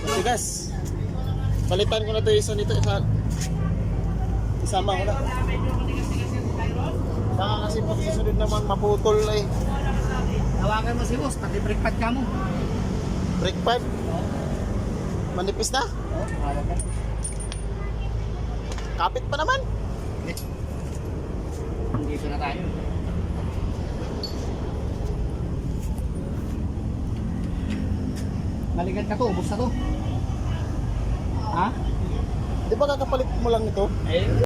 Matigas. Palitan ko na ito isa nito. Isama ko na. Baka kasi pag susunod naman maputol eh. Tawagan mo si boss, pati brake pad ka mo. Brake pad? Manipis na? Oo, tawag ka. Kapit pa naman. Dito na tayo. Balikan ka to, ubos na to. Ha? Di ba kakapalit mo lang ito? Eh,